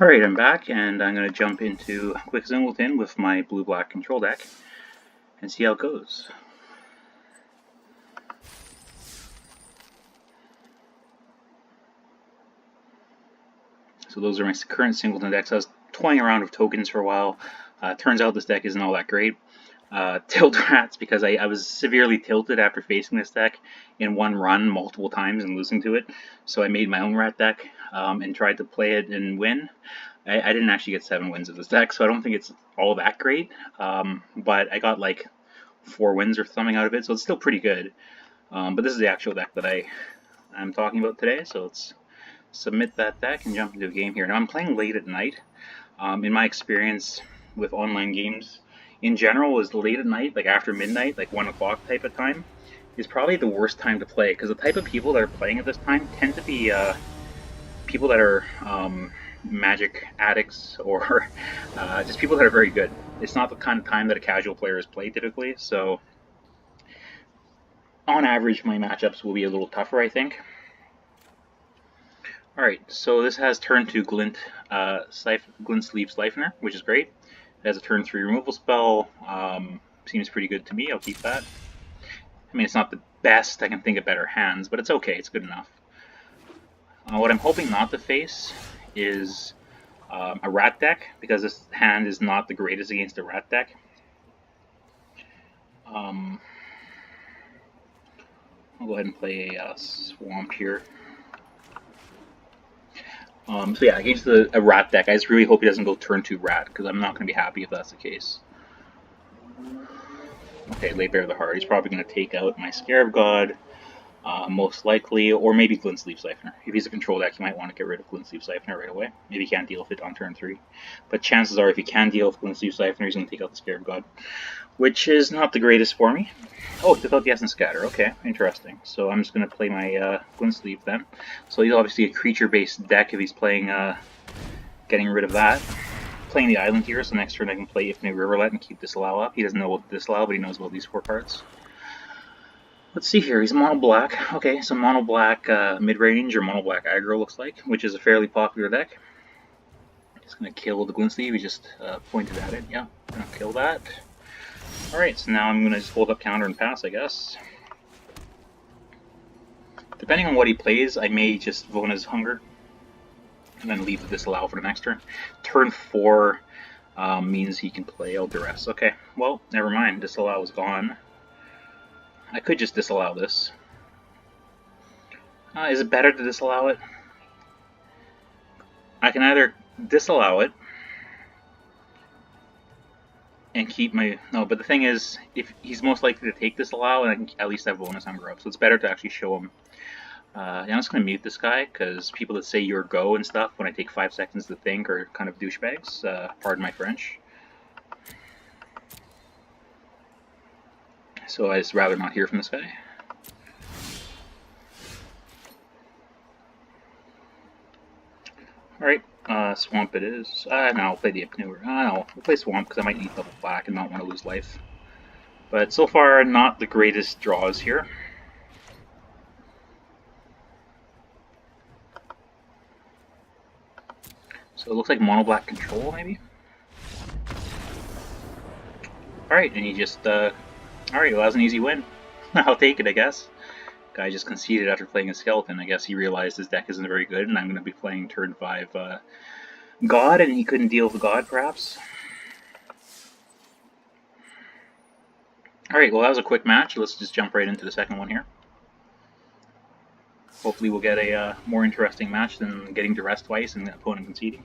Alright, I'm back, and I'm going to jump into quick Singleton with my blue-black control deck and see how it goes. So those are my current Singleton decks. I was toying around with tokens for a while. Turns out this deck isn't all that great. Tilt Rats, because I was severely tilted after facing this deck in one run multiple times and losing to it. So I made my own rat deck and tried to play it and win. I didn't actually get 7 wins of this deck, so I don't think it's all that great. But I got like 4 wins or something out of it, so it's still pretty good. But this is the actual deck that I'm talking about today, so let's submit that deck and jump into a game here. Now I'm playing late at night. In my experience with online games, in general, is late at night, like after midnight, like 1 o'clock type of time, is probably the worst time to play, because the type of people that are playing at this time tend to be people that are magic addicts or just people that are very good. It's not the kind of time that a casual player is played typically, so on average my matchups will be a little tougher, I think. Alright, so this has turn 2 Glint Sleeve Siphoner, which is great. It has a turn 3 removal spell. Seems pretty good to me, I'll keep that. I mean, it's not the best, I can think of better hands, but it's okay, it's good enough. What I'm hoping not to face is a rat deck, because this hand is not the greatest against a rat deck. I'll go ahead and play a swamp here. So yeah, against a rat deck, I just really hope he doesn't go turn 2 rat, because I'm not going to be happy if that's the case. Okay, Lay Bare the Heart. He's probably going to take out my Scarab God, most likely, or maybe Glint Sleeve Siphoner. If he's a control deck, you might want to get rid of Glint Sleeve Siphoner right away. Maybe he can't deal with it on turn 3. But chances are, if he can deal with Glint Sleeve Siphoner, he's going to take out the Scarab God, which is not the greatest for me. Oh, he took out the Essence Scatter. Okay, interesting. So I'm just going to play my Glint Sleeve then. So he's obviously a creature-based deck if he's playing, getting rid of that. Playing the island here, so next turn I can play Infinite Riverlet and keep Disallow up. He doesn't know about Disallow, but he knows about these 4 cards. Let's see here, he's mono black. Okay, so mono black mid-range or mono black aggro looks like, which is a fairly popular deck. Just gonna kill the Glint Sleeve, he just pointed at it. Yeah, gonna kill that. Alright, so now I'm gonna just hold up counter and pass, I guess. Depending on what he plays, I may just Vona's Hunger and then leave the Disallow for the next turn. Turn 4 means he can play Duress. Okay, well, never mind, Disallow is gone. I could just disallow this. Is it better to disallow it? I can either disallow it and keep my... No, but the thing is, if he's most likely to take disallow, and I can at least have bonus hunger up, so it's better to actually show him. I'm just going to mute this guy, because people that say your go and stuff when I take 5 seconds to think are kind of douchebags. Pardon my French. So I'd just rather not hear from this guy. Alright, Swamp it is. No, I'll play the Hypnewer. No, we'll play Swamp because I might need double black and not want to lose life. But so far, not the greatest draws here. So it looks like mono black control, maybe? Alright, and he just, alright, well, that was an easy win. I'll take it, I guess. Guy just conceded after playing a Skeleton. I guess he realized his deck isn't very good, and I'm going to be playing turn 5 God, and he couldn't deal with God, perhaps. Alright, well, that was a quick match. Let's just jump right into the second one here. Hopefully we'll get a more interesting match than getting Duress twice and the opponent conceding.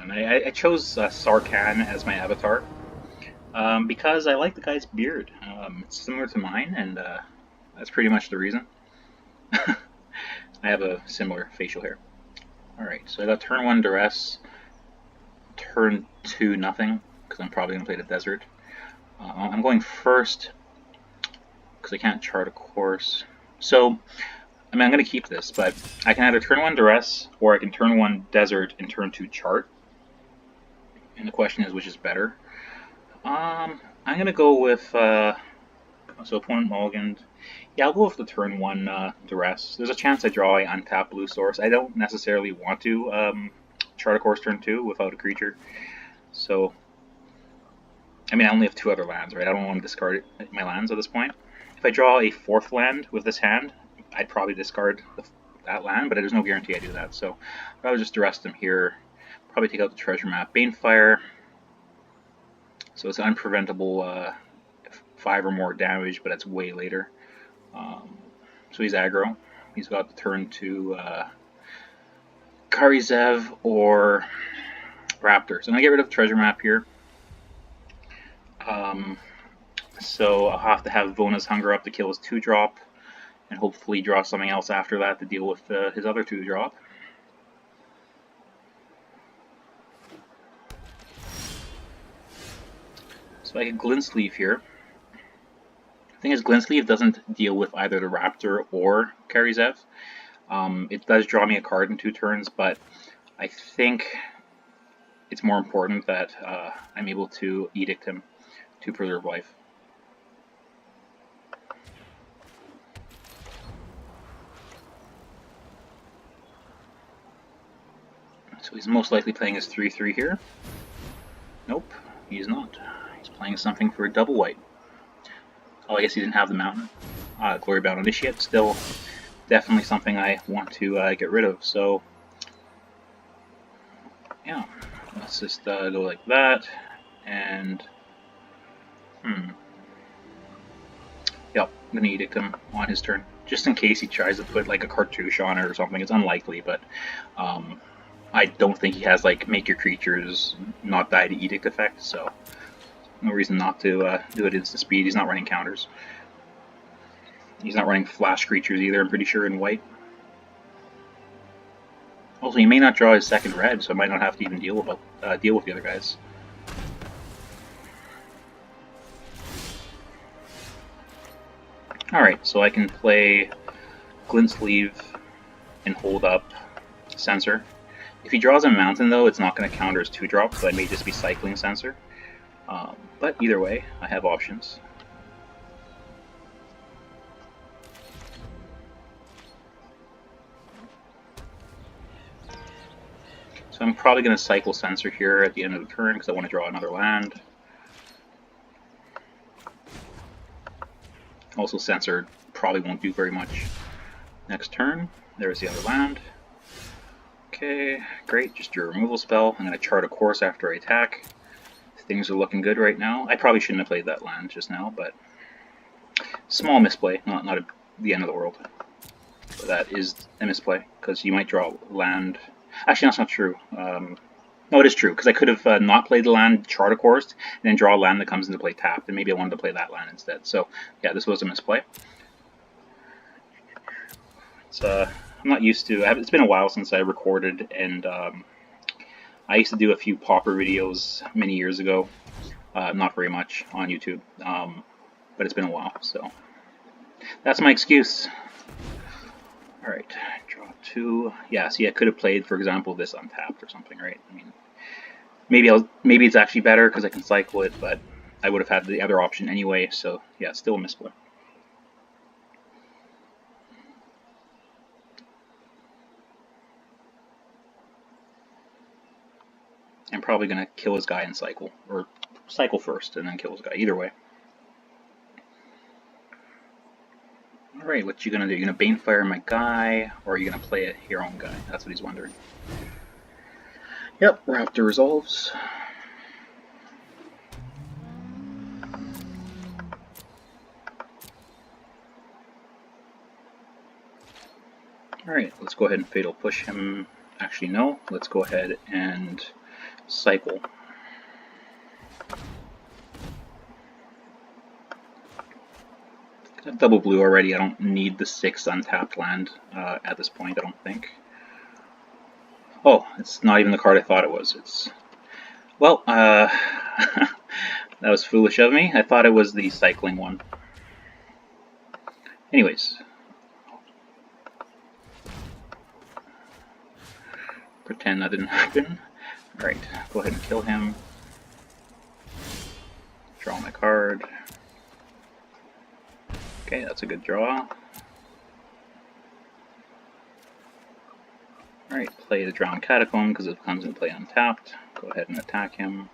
I chose Sarkhan as my avatar because I like the guy's beard. It's similar to mine, and that's pretty much the reason. I have a similar facial hair. Alright, so I got turn 1 Duress, turn 2 nothing, because I'm probably going to play the Desert. I'm going first, because I can't chart a course. So, I mean, I'm going to keep this, but I can either turn 1 Duress, or I can turn 1 Desert and turn 2 chart. And the question is, which is better? I'm gonna go with so opponent mulliganed. Yeah, I'll go with the turn one duress. There's a chance I draw a untapped blue source. I don't necessarily want to chart a course turn 2 without a creature. So, I mean, I only have 2 other lands, right? I don't want to discard my lands at this point. If I draw a 4th land with this hand, I'd probably discard that land, but there's no guarantee I do that. So, I would just duress them here. Probably take out the treasure map. Banefire. So it's unpreventable 5 or more damage, but it's way later. So he's aggro. He's got the turn to Karizev or Raptor. So I'm going to get rid of the treasure map here. So I'll have to have Vona's Hunger up to kill his 2-drop, and hopefully draw something else after that to deal with his other 2-drop. So I can Glintsleeve here. The thing is, Glintsleeve doesn't deal with either the Raptor or Karizev. It does draw me a card in 2 turns, but I think it's more important that I'm able to Edict him to preserve life. So he's most likely playing his 3/3 here. Nope, he's not. He's playing something for a double white. Oh, I guess he didn't have the mountain. Glorybound Initiate, still definitely something I want to get rid of. So, yeah, let's just go like that, and yep, I'm gonna Edict him on his turn, just in case he tries to put like a cartouche on it or something. It's unlikely, but I don't think he has like make your creatures not die to Edict effect, so no reason not to do it instant speed. He's not running counters. He's not running flash creatures either, I'm pretty sure, in white. Also, he may not draw his 2nd red, so I might not have to even deal with the other guys. Alright, so I can play Glintsleeve and hold up Censor. If he draws a mountain, though, it's not going to counter his 2-drop, so I may just be cycling Censor. But either way, I have options. So I'm probably going to cycle Censor here at the end of the turn because I want to draw another land. Also, Censor probably won't do very much next turn. There's the other land. Okay, great, just do a removal spell. I'm going to chart a course after I attack. Things are looking good right now. I probably shouldn't have played that land just now, but small misplay, not the end of the world. But that is a misplay, because you might draw land. Actually, that's not true. No, it is true, because I could have not played the land, chart a course, and then draw a land that comes into play tapped, and maybe I wanted to play that land instead. So, yeah, this was a misplay. It's, I'm not used to. It's been a while since I recorded, and I used to do a few Pauper videos many years ago. Not very much on YouTube, but it's been a while, so that's my excuse. Alright, draw 2. Yeah, see, I could have played, for example, this untapped or something, right? I mean, maybe it's actually better because I can cycle it, but I would have had the other option anyway, so yeah, still a misplay. I'm probably going to kill his guy and cycle, or cycle first and then kill his guy, either way. Alright, what you going to do? You going to Banefire my guy, or are you going to play your own guy? That's what he's wondering. Yep, Raptor resolves. Alright, let's go ahead and Fatal Push him. Actually, no. Let's go ahead and cycle. I have double blue already. I don't need the 6 untapped land at this point, I don't think. Oh, it's not even the card I thought it was. It's... Well, that was foolish of me. I thought it was the cycling one. Anyways. Pretend that didn't happen. Alright, go ahead and kill him. Draw my card. Okay, that's a good draw. Alright, play the Drowned Catacomb because it comes into play untapped. Go ahead and attack him.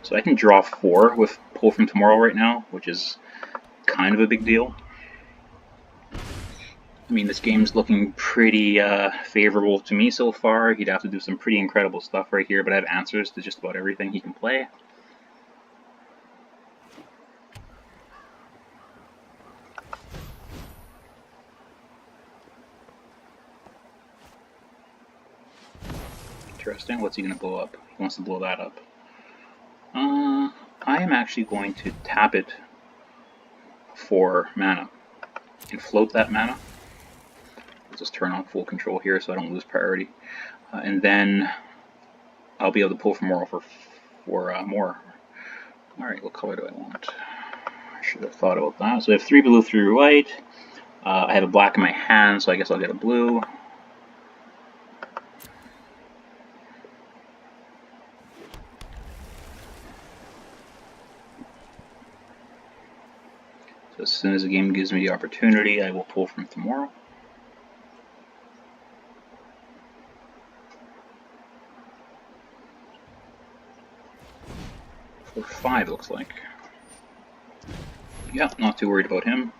So I can draw 4 with Pull from Tomorrow right now, which is kind of a big deal. I mean, this game's looking pretty favorable to me so far. He'd have to do some pretty incredible stuff right here, but I have answers to just about everything he can play. Interesting. What's he going to blow up? He wants to blow that up. I am actually going to tap it for mana and float that mana. I'll just turn on full control here so I don't lose priority. And then I'll be able to pull for more more. Alright, what color do I want? I should have thought about that. So I have 3 blue, 3 white. I have a black in my hand, so I guess I'll get a blue. So as soon as the game gives me the opportunity, I will pull from Tomorrow. For 5 looks like. Yeah, not too worried about him.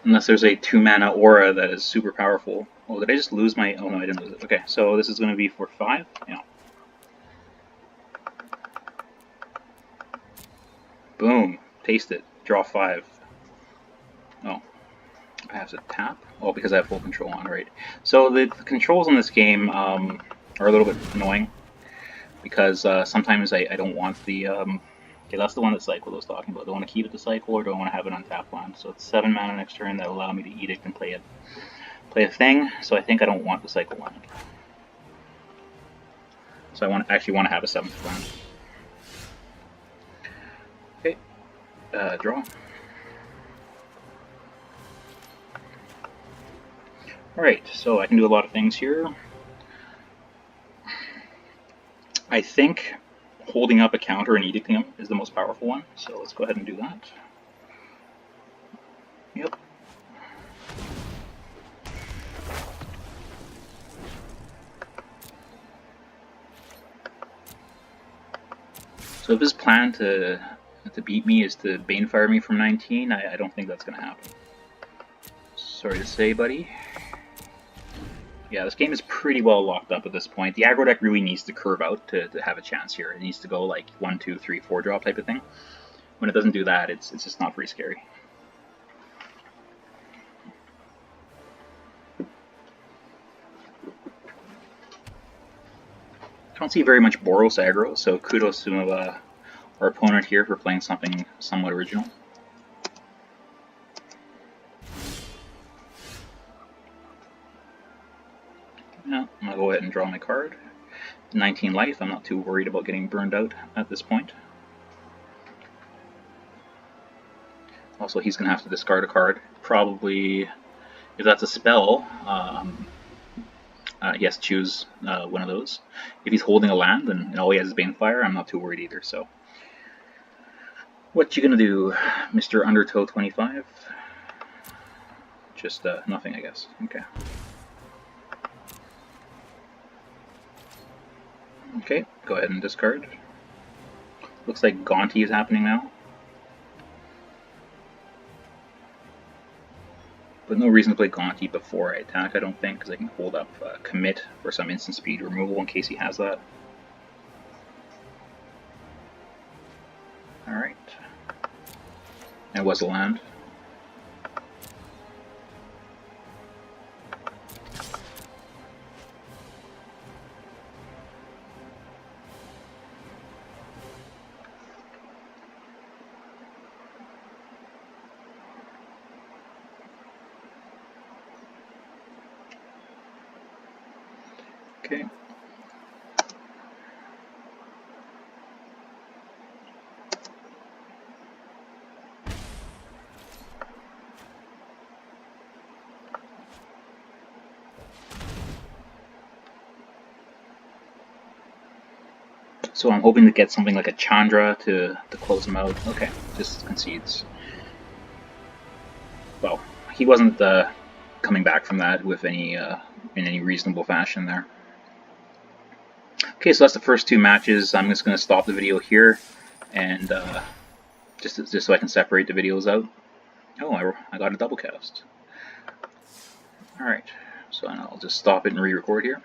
Unless there's a 2-mana aura that is super powerful. Oh, did I just lose my... Oh no, I didn't lose it. Okay, so this is going to be for 5? Yeah. Boom. Taste it. Draw 5. Oh. I have to tap? Oh, because I have full control on, right. So the controls in this game are a little bit annoying. Because sometimes I don't want the... okay, that's the one that Cycle was talking about. Do I want to keep it to Cycle, or do I want to have it on tap land? So it's 7 mana next turn that allow me to Edict and play a thing. So I think I don't want the Cycle land. So I actually want to have a 7th land. Okay, draw. Alright, so I can do a lot of things here. I think holding up a counter and edicting him is the most powerful one, so let's go ahead and do that. Yep. So if his plan to beat me is to Banefire me from 19, I don't think that's going to happen. Sorry to say, buddy. Yeah, this game is pretty well locked up at this point. The aggro deck really needs to curve out to have a chance here. It needs to go like 1, 2, 3, 4 drop type of thing. When it doesn't do that, it's just not very scary. I don't see very much Boros aggro, so kudos to our opponent here for playing something somewhat original. Yeah, I'm going to go ahead and draw my card. 19 life, I'm not too worried about getting burned out at this point. Also, he's going to have to discard a card. Probably, if that's a spell, he has to choose one of those. If he's holding a land and all he has is Banefire, I'm not too worried either. So, what you gonna do, Mr. Undertow 25? Just nothing, I guess. Okay. Okay, go ahead and discard. Looks like Gaunty is happening now. But no reason to play Gaunty before I attack, I don't think, because I can hold up Commit for some instant speed removal in case he has that. Alright. It was a land. Okay. So I'm hoping to get something like a Chandra to close him out. Okay, just concedes. Well, he wasn't coming back from that with any in any reasonable fashion there. Okay, so that's the first two matches. I'm just going to stop the video here, and just so I can separate the videos out. Oh, I got a double cast. Alright, so I'll just stop it and re-record here.